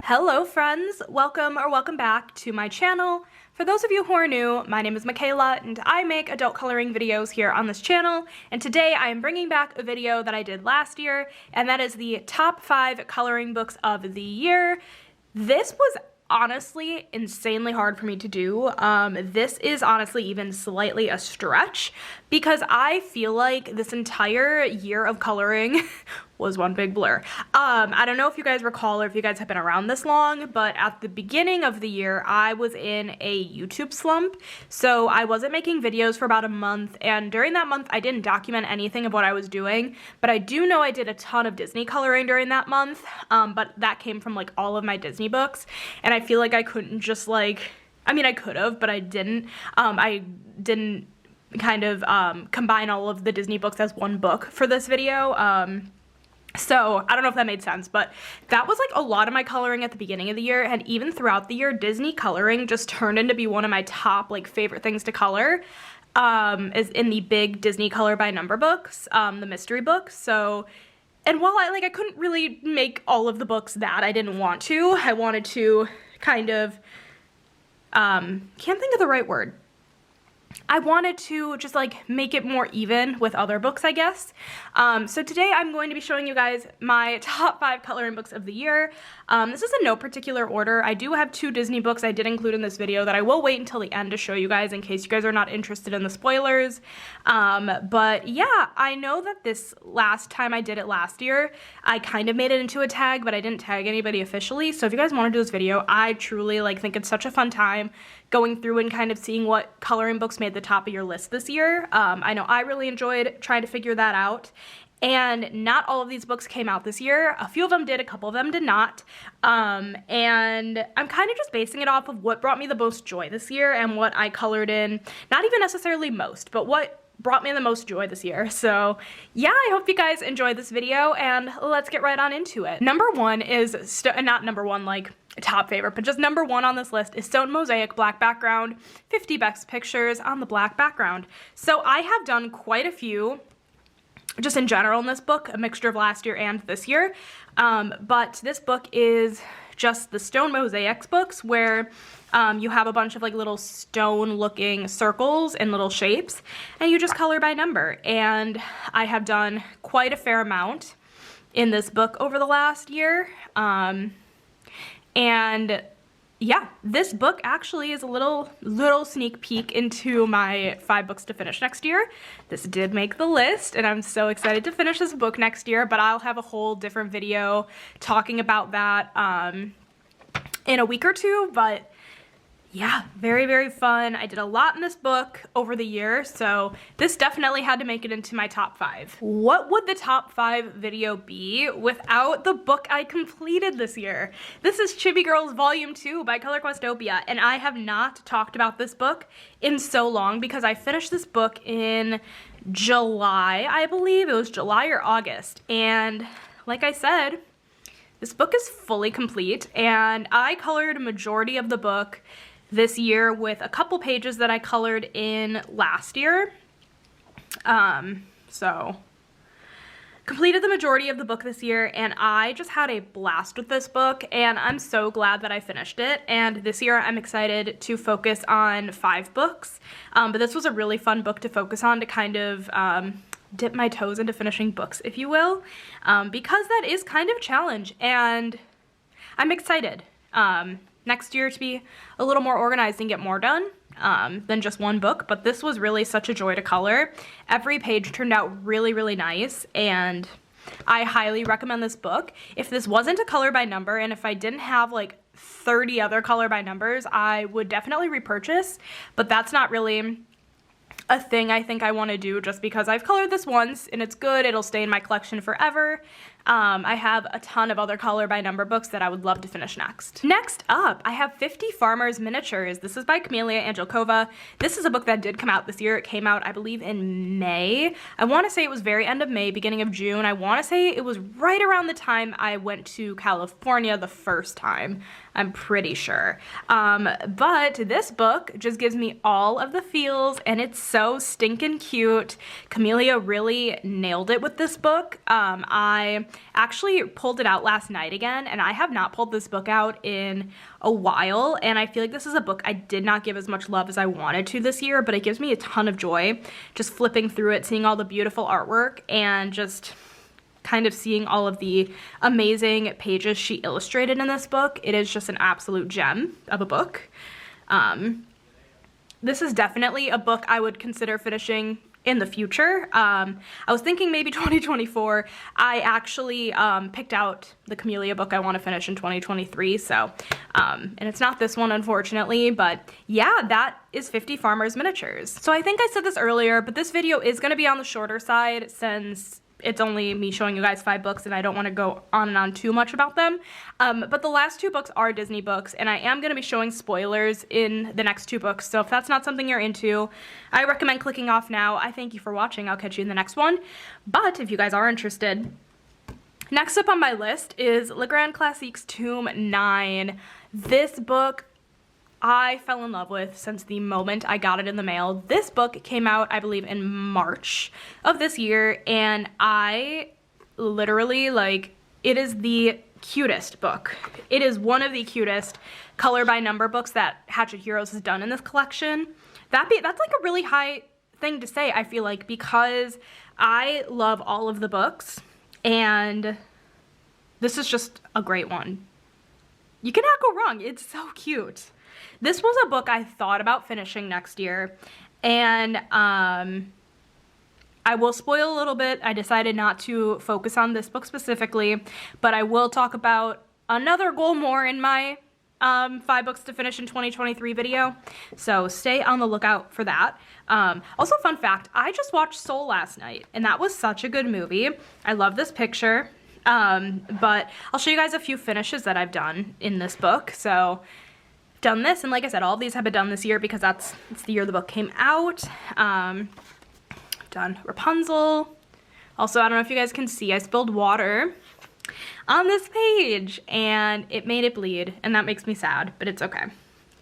Hello friends, welcome back to my channel. For those of you who are new, my name is Michaela and I make adult coloring videos here on this channel, and today I am bringing back a video that I did last year, and that is the top 5 coloring books of the year. This was honestly insanely hard for me to do. This is honestly even slightly a stretch because I feel like this entire year of coloring was one big blur. I don't know if you guys recall or if you guys have been around this long, but at the beginning of the year, I was in a YouTube slump. So I wasn't making videos for about a month, and during that month, I didn't document anything of what I was doing, but I do know I did a ton of Disney coloring during that month, but that came from like all of my Disney books, and I feel like I couldn't just like, I mean, I could have, but I didn't. I didn't kind of combine all of the Disney books as one book for this video. So I don't know if that made sense, but that was like a lot of my coloring at the beginning of the year, and even throughout the year, Disney coloring just turned into be one of my top like favorite things to color, is in the big Disney Color by Number books, the mystery books. So, and while I couldn't really make all of the books that I didn't want to, I wanted to kind of, can't think of the right word. I wanted to just like make it more even with other books, I guess. So today I'm going to be showing you guys my top 5 coloring books of the year. This is in no particular order. I do have 2 Disney books I did include in this video that I will wait until the end to show you guys in case you guys are not interested in the spoilers. But yeah, I know that this last time I did it last year, I kind of made it into a tag, but I didn't tag anybody officially. So if you guys want to do this video, I truly think it's such a fun time going through and kind of seeing what coloring books made the top of your list this year. I know I really enjoyed trying to figure that out. And not all of these books came out this year. A few of them did, a couple of them did not. And I'm kind of just basing it off of what brought me the most joy this year and what I colored in, not even necessarily most, but what brought me the most joy this year. So yeah, I hope you guys enjoyed this video, and let's get right on into it. Number 1 is, not number 1 like top favorite, but just number 1 on this list is Stone Mosaic Black Background, 50 Best Pictures on the black background. So I have done quite a few just in general in this book, a mixture of last year and this year, but this book is just the Stone Mosaics books where you have a bunch of like little stone looking circles and little shapes, and you just color by number. And I have done quite a fair amount in this book over the last year. And yeah, this book actually is a little sneak peek into my 5 books to finish next year. This did make the list, and I'm so excited to finish this book next year, but I'll have a whole different video talking about that in a week or two. But yeah, very, very fun. I did a lot in this book over the year, so this definitely had to make it into my top 5. What would the top 5 video be without the book I completed this year? This is Chibi Girls Volume 2 by Color Questopia, and I have not talked about this book in so long because I finished this book in July, I believe. It was July or August, and like I said, this book is fully complete, and I colored a majority of the book this year with a couple pages that I colored in last year. So completed the majority of the book this year, and I just had a blast with this book, and I'm so glad that I finished it. And this year I'm excited to focus on 5 books, but this was a really fun book to focus on to kind of dip my toes into finishing books, if you will, because that is kind of a challenge, and I'm excited next year to be a little more organized and get more done than just one book. But this was really such a joy to color. Every page turned out really, really nice, and I highly recommend this book. If this wasn't a color by number, and if I didn't have like 30 other color by numbers, I would definitely repurchase, but that's not really a thing I think I want to do just because I've colored this once and it's good. It'll stay in my collection forever. I have a ton of other color by number books that I would love to finish next. Next up, I have 50 Farmers Miniatures. This is by Camelia Angelkova. This is a book that did come out this year. It came out, I believe, in May. I want to say it was very end of May, beginning of June. I want to say it was right around the time I went to California the first time. I'm pretty sure. But this book just gives me all of the feels, and it's so stinking cute. Camelia really nailed it with this book. I Actually pulled it out last night again, and I have not pulled this book out in a while, and I feel like this is a book I did not give as much love as I wanted to this year, but it gives me a ton of joy just flipping through it, seeing all the beautiful artwork, and just kind of seeing all of the amazing pages she illustrated in this book. It is just an absolute gem of a book. This is definitely a book I would consider finishing in the future. I was thinking maybe 2024. I actually picked out the Camellia book I want to finish in 2023, so, and it's not this one, unfortunately, but yeah, that is 50 Farmers Miniatures. So I think I said this earlier, but this video is going to be on the shorter side since it's only me showing you guys 5 books and I don't want to go on and on too much about them. But the last 2 books are Disney books, and I am going to be showing spoilers in the next 2 books. So if that's not something you're into, I recommend clicking off now. I thank you for watching. I'll catch you in the next one. But if you guys are interested, next up on my list is Le Grand Classiques Tome 9. This book I fell in love with since the moment I got it in the mail. This book came out, I believe, in March of this year, and I literally, like, it is the cutest book. It is one of the cutest color by number books that Hatchet Heroes has done in this collection. That's like a really high thing to say, I feel like, because I love all of the books, and this is just a great one. You cannot go wrong. It's so cute. This was a book I thought about finishing next year, and I will spoil a little bit. I decided not to focus on this book specifically, but I will talk about another goal more in my 5 books to finish in 2023 video, so stay on the lookout for that. Also, fun fact, I just watched Soul last night, and that was such a good movie. I love this picture, but I'll show you guys a few finishes that I've done in this book. So done this, and like I said, all of these have been done this year because it's the year the book came out. Done Rapunzel. Also, I don't know if you guys can see, I spilled water on this page and it made it bleed, and that makes me sad, but it's okay.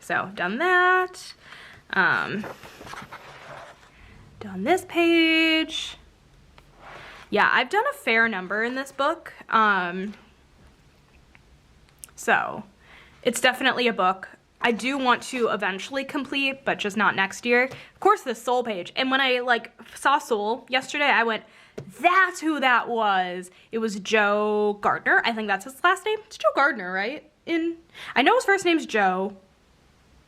So done that. Done this page. Yeah, I've done a fair number in this book. So it's definitely a book I do want to eventually complete, but just not next year. Of course, the Soul page. And when I saw Soul yesterday, I went, that's who that was. It was Joe Gardner. I think that's his last name. It's Joe Gardner, right? I know his first name's Joe.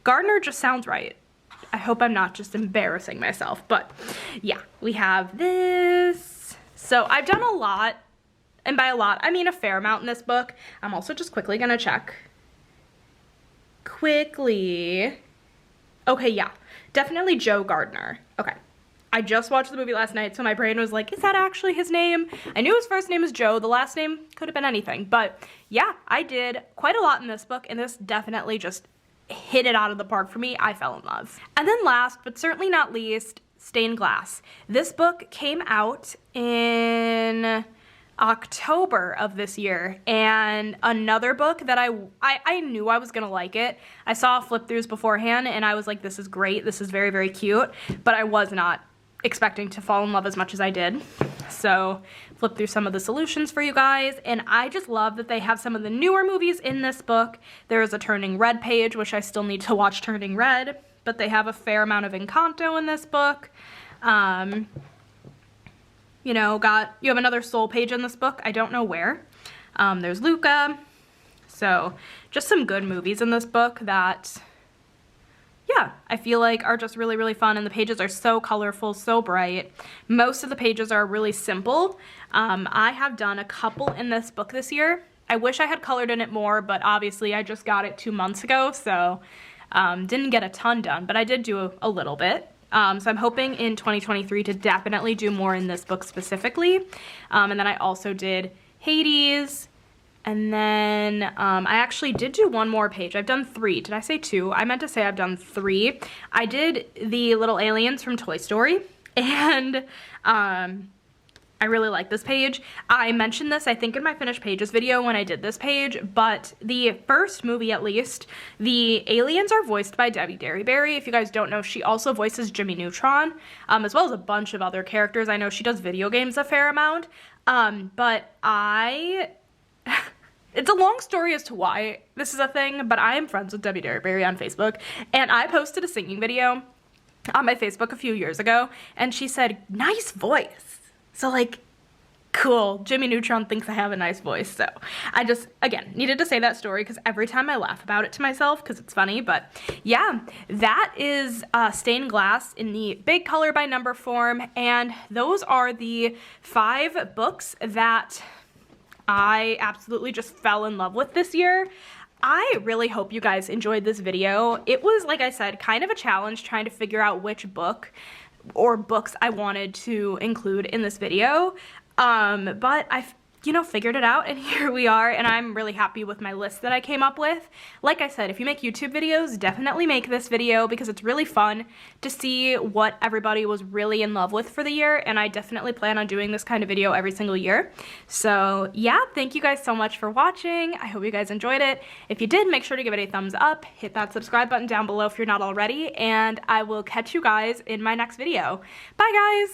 Gardner just sounds right. I hope I'm not just embarrassing myself, but yeah, we have this. So I've done a lot, and by a lot, I mean a fair amount in this book. I'm also just quickly gonna check. Okay, yeah, definitely Joe Gardner. Okay, I just watched the movie last night, so my brain was like, is that actually his name? I knew his first name was Joe, the last name could have been anything, but yeah, I did quite a lot in this book, and this definitely just hit it out of the park for me. I fell in love. And then last, but certainly not least, Stained Glass. This book came out in October of this year, and another book that I knew I was gonna like it. I saw flip throughs beforehand and I was like, this is great, this is very, very cute, but I was not expecting to fall in love as much as I did. So flip through some of the solutions for you guys, and I just love that they have some of the newer movies in this book. There is a Turning Red page, which I still need to watch Turning Red, but they have a fair amount of Encanto in this book. You know, you have another Soul page in this book. I don't know where. There's Luca. So just some good movies in this book that, yeah, I feel like are just really, really fun. And the pages are so colorful, so bright. Most of the pages are really simple. I have done a couple in this book this year. I wish I had colored in it more, but obviously I just got it 2 months ago, so didn't get a ton done, but I did do a little bit. So I'm hoping in 2023 to definitely do more in this book specifically. And then I also did Hades, and then I actually did do one more page. I've done 3. Did I say 2? I meant to say I've done 3. I did the little aliens from Toy Story, and I really like this page. I mentioned this, I think, in my finished pages video when I did this page, but the first movie, at least, the aliens are voiced by Debbie Derryberry. If you guys don't know, she also voices Jimmy Neutron, as well as a bunch of other characters. I know she does video games a fair amount. But it's a long story as to why this is a thing, but I am friends with Debbie Derryberry on Facebook, and I posted a singing video on my Facebook a few years ago, and she said, nice voice. So like, cool, Jimmy Neutron thinks I have a nice voice. So I just, again, needed to say that story because every time I laugh about it to myself because it's funny. But yeah, that is Stained Glass in the big color by number form, and those are the 5 books that I absolutely just fell in love with this year. I really hope you guys enjoyed this video. It was, like I said, kind of a challenge trying to figure out which book or books I wanted to include in this video. But I've, figured it out, and here we are, and I'm really happy with my list that I came up with. Like I said, if you make YouTube videos, definitely make this video because it's really fun to see what everybody was really in love with for the year, and I definitely plan on doing this kind of video every single year. So yeah, thank you guys so much for watching. I hope you guys enjoyed it. If you did, make sure to give it a thumbs up, hit that subscribe button down below if you're not already, and I will catch you guys in my next video. Bye guys!